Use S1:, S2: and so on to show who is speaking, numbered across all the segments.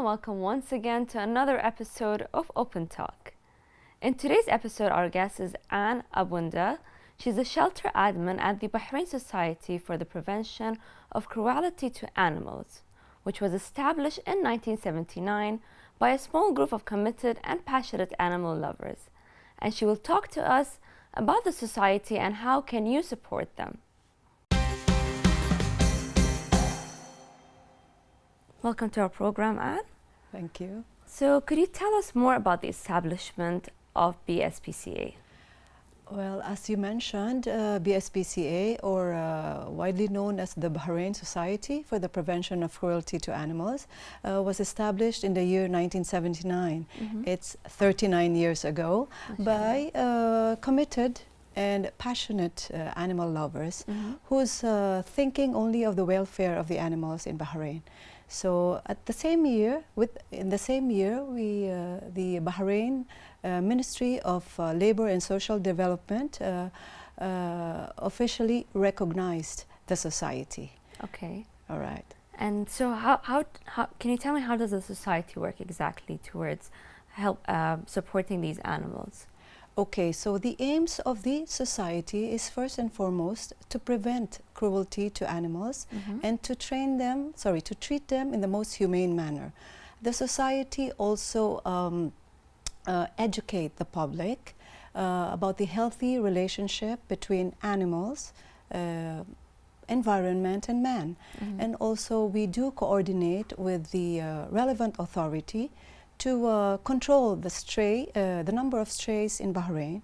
S1: and welcome once again to another episode of Open Talk. In today's episode, our guest is Anne Abunda. She's a shelter admin at the Bahrain Society for the Prevention of Cruelty to Animals, which was established in 1979 by a small group of committed and passionate animal lovers. And she will talk to us about the society and how can you support them. Welcome to our program, Anne.
S2: Thank you.
S1: So could you tell us more about the establishment of BSPCA?
S2: Well, as you mentioned, BSPCA, or widely known as the Bahrain Society for the Prevention of Cruelty to Animals, was established in the year 1979. It's 39 years ago by committed and passionate animal lovers who's thinking only of the welfare of the animals in Bahrain. So at the same year, in the same year, the Bahrain Ministry of Labor and Social Development officially recognized the society.
S1: Okay.
S2: All right.
S1: And so how can you tell me how does the society work exactly towards help supporting these animals?
S2: Okay, so the aims of the society is first and foremost to prevent cruelty to animals and to treat them in the most humane manner. The society also educate the public about the healthy relationship between animals, environment and man. And also we do coordinate with the relevant authority to control the number of strays in Bahrain.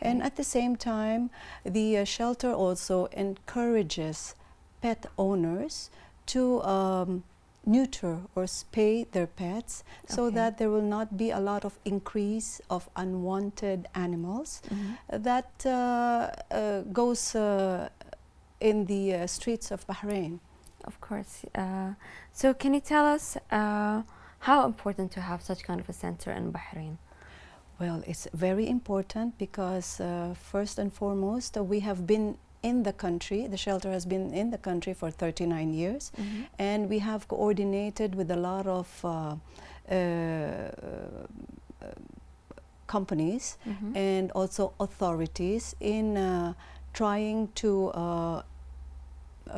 S2: And at the same time, the shelter also encourages pet owners to neuter or spay their pets so that there will not be a lot of increase of unwanted animals that goes in the streets of Bahrain.
S1: Of course. So can you tell us how important to have such kind of a center in Bahrain?
S2: Well, it's very important because first and foremost, we have been in the country, the shelter has been in the country for 39 years, and we have coordinated with a lot of companies and also authorities in trying to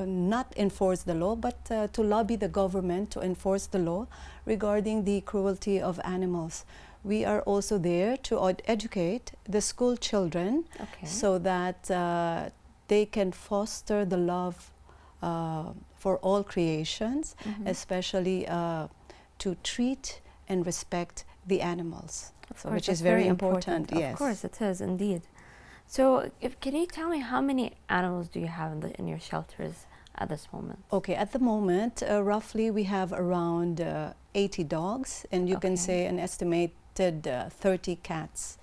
S2: not enforce the law, but to lobby the government to enforce the law regarding the cruelty of animals. We are also there to educate the school children so that they can foster the love for all creations, especially to treat and respect the animals, which is very important. Yes.
S1: Of course, it is indeed. So, can you tell me how many animals do you have in your shelters at this moment?
S2: Okay, at the moment, roughly we have around 80 dogs, and you can say an estimated 30 cats.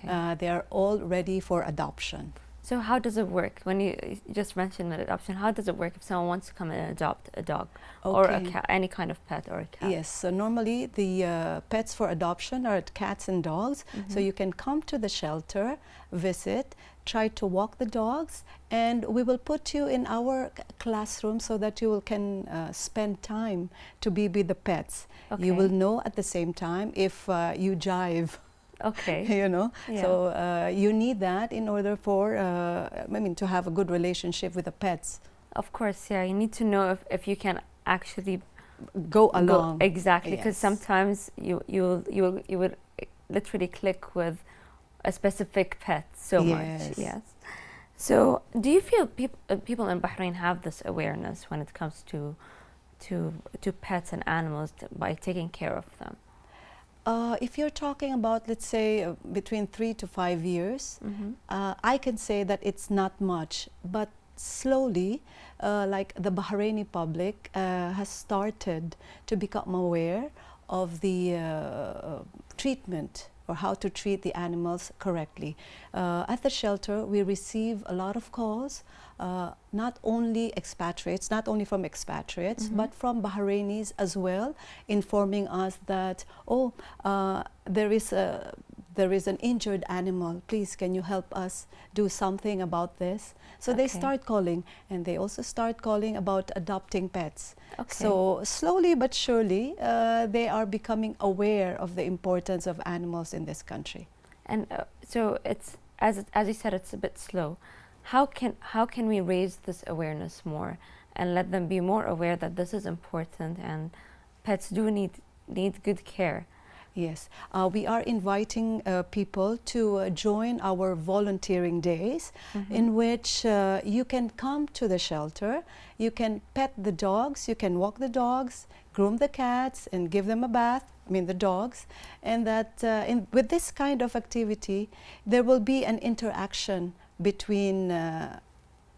S2: They are all ready for adoption.
S1: So how does it work? When you just mentioned adoption, how does it work if someone wants to come and adopt a dog or a cat, any kind of pet or a cat?
S2: Yes, so normally the pets for adoption are cats and dogs. So you can come to the shelter, visit, try to walk the dogs, and we will put you in our classroom so that you can spend time to be with the pets. You will know at the same time if you jive. You know, so you need that in order for, to have a good relationship with the pets.
S1: Of course, yeah, you need to know if you can actually
S2: go along.
S1: Exactly, because sometimes you would literally click with a specific pet so much. Yes. So, do you feel people in Bahrain have this awareness when it comes to pets and animals by taking care of them?
S2: If you're talking about, let's say, between 3 to 5 years, I can say that it's not much, but slowly, like the Bahraini public has started to become aware of the treatment or how to treat the animals correctly. At the shelter, we receive a lot of calls, not only expatriates, not only from expatriates, but from Bahrainis as well, informing us that, there is a there is an injured animal. Please, can you help us do something about this? So they
S1: Okay.
S2: start calling, and they also start calling about adopting pets.
S1: Okay.
S2: So slowly but surely, they are becoming aware of the importance of animals in this country.
S1: And so it's as you said, it's a bit slow. How can we raise this awareness more and let them be more aware that this is important and pets do need good care?
S2: Yes, we are inviting people to join our volunteering days, in which you can come to the shelter, you can pet the dogs, you can walk the dogs, groom the cats, and give them a bath. I mean the dogs, and that with this kind of activity, there will be an interaction between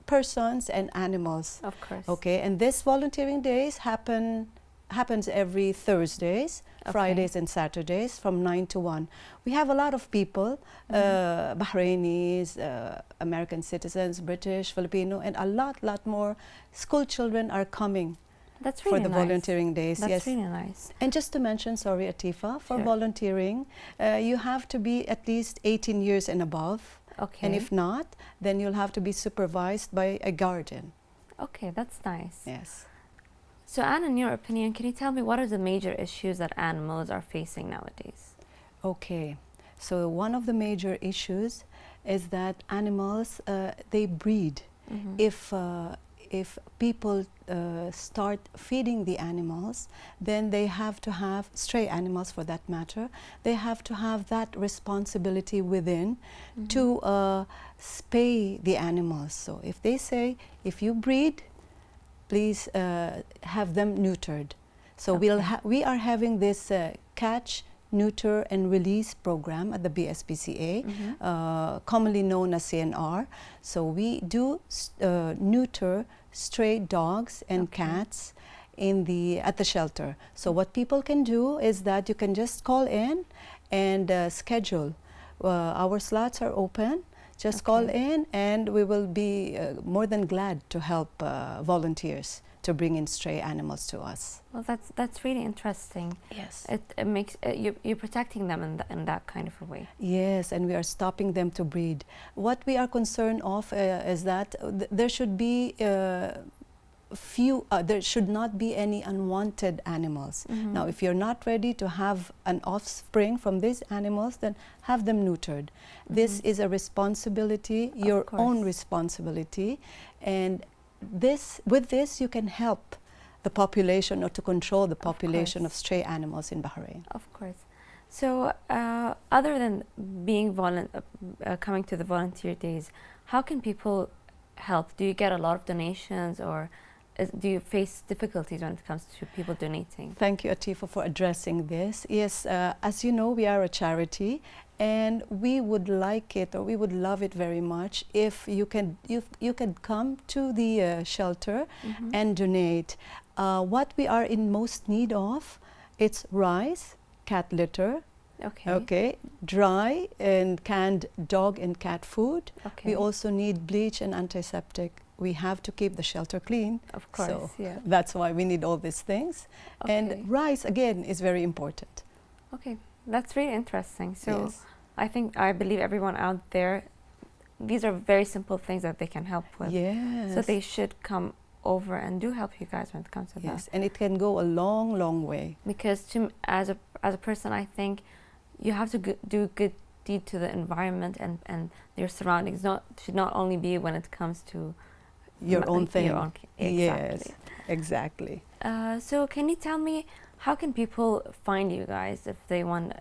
S2: persons and animals.
S1: Of course.
S2: Okay, and this volunteering days happens every Thursdays,
S1: Okay.
S2: Fridays and Saturdays from 9 to 1. We have a lot of people, Bahrainis, American citizens, British, Filipino, and a lot more school children are coming.
S1: That's really
S2: for the
S1: nice.
S2: volunteering days.
S1: That's
S2: yes.
S1: really nice.
S2: And just to mention, sorry Atifa, for
S1: Sure.
S2: volunteering, you have to be at least 18 years and above.
S1: Okay.
S2: And if not, then you'll have to be supervised by a guardian.
S1: Okay, that's nice.
S2: Yes.
S1: So Anne, in your opinion, can you tell me what are the major issues that animals are facing nowadays?
S2: Okay. So one of the major issues is that animals, they breed. If people start feeding the animals, then they have to have, stray animals for that matter, they have to have that responsibility within to spay the animals. So if they say, if you breed, please have them neutered. So
S1: Okay.
S2: we are having this catch, neuter and release program at the BSPCA, commonly known as CNR. So we do neuter stray dogs and cats at the shelter. So what people can do is that you can just call in and schedule. Our slots are open. Just call in and we will be more than glad to help volunteers to bring in stray animals to us.
S1: Well, that's really interesting.
S2: Yes.
S1: It makes you're protecting them in that kind of a way.
S2: Yes, and we are stopping them to breed. What we are concerned of is that there should be there should not be any unwanted animals. Now, if you're not ready to have an offspring from these animals, then have them neutered. This is a responsibility, your own responsibility, and with this you can help the population or to control the population of stray animals in Bahrain.
S1: Of course. So, other than being coming to the volunteer days, how can people help? Do you get a lot of donations, or do you face difficulties when it comes to people donating?
S2: Thank you, Atifa, for addressing this. Yes, as you know, we are a charity, and we would like it, or we would love it very much if you can come to the shelter and donate. What we are in most need of, it's rice, cat litter, dry and canned dog and cat food. We also need bleach and antiseptic. We have to keep the shelter clean.
S1: Of course,
S2: so
S1: yeah.
S2: That's why we need all these things. And rice, again, is very important.
S1: Okay, that's really interesting. So
S2: Yes.
S1: I believe everyone out there, these are very simple things that they can help with.
S2: Yes.
S1: So they should come over and do help you guys when it comes to that.
S2: Yes, and it can go a long, long way.
S1: Because as a person, I think you have to do a good deed to the environment and your surroundings. Should not only be when it comes to
S2: your own thing.
S1: Exactly.
S2: Yes, exactly.
S1: So can you tell me, how can people find you guys if they want?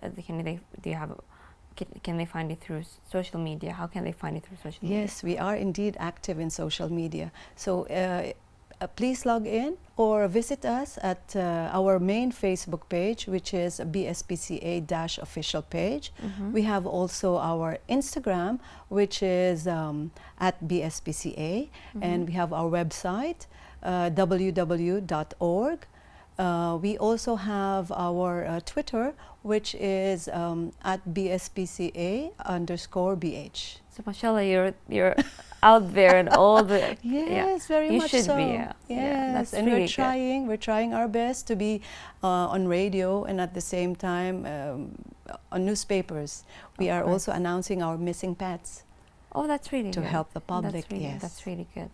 S1: Can they find you through social media? How can they find you through social media?
S2: Yes, we are indeed active in social media. So please log in or visit us at our main Facebook page, which is BSPCA-official page. We have also our Instagram, which is at BSPCA, and we have our website, www.org. We also have our Twitter, which is at BSPCA_BH.
S1: So mashallah, you're out there and all the
S2: Yes, very
S1: you
S2: much
S1: should
S2: so.
S1: be.
S2: Yes,
S1: that's
S2: and
S1: really
S2: we're trying our best to be on radio, and at the same time on newspapers. We
S1: Of
S2: are
S1: course.
S2: also announcing our missing pets
S1: Oh, that's really
S2: to
S1: good.
S2: help the public.
S1: That's really,
S2: Yes.
S1: that's really good.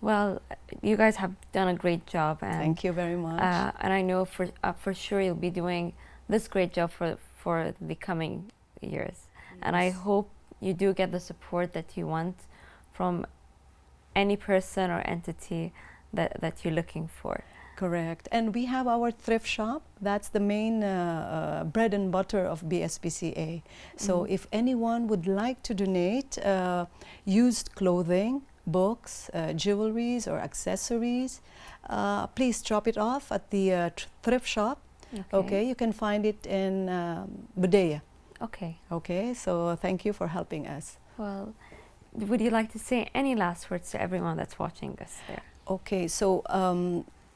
S1: Well, you guys have done a great job, and
S2: Thank you very much.
S1: and I know for sure you'll be doing this great job for the coming years. And I
S2: Yes.
S1: hope you do get the support that you want from any person or entity that you're looking for.
S2: Correct. And we have our thrift shop. That's the main bread and butter of BSPCA. So if anyone would like to donate used clothing, books, jewelries, or accessories, please drop it off at the thrift shop. Okay, you can find it in Budaya.
S1: Okay.
S2: Okay, so thank you for helping us.
S1: Well, would you like to say any last words to everyone that's watching us there?
S2: Okay, so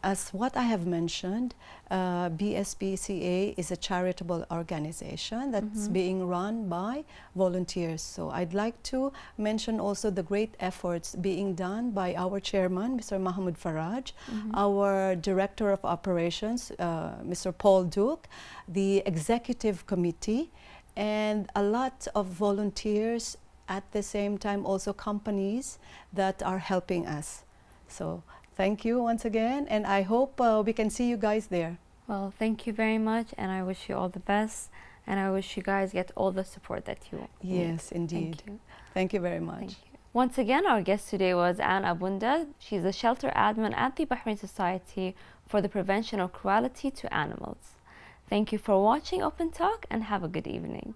S2: as what I have mentioned, BSPCA is a charitable organization that's being run by volunteers. So I'd like to mention also the great efforts being done by our chairman, Mr. Mahmoud Faraj, our director of operations, Mr. Paul Duke, the executive committee, and a lot of volunteers, at the same time also companies that are helping us. So thank you once again, and I hope we can see you guys there.
S1: Well, thank you very much, and I wish you all the best, and I wish you guys get all the support that you want.
S2: Yes, indeed.
S1: Thank you.
S2: Thank you very much.
S1: Thank you. Once again, our guest today was Anne Abunda. She's a shelter admin at the Bahrain Society for the Prevention of Cruelty to Animals. Thank you for watching Open Talk, and have a good evening.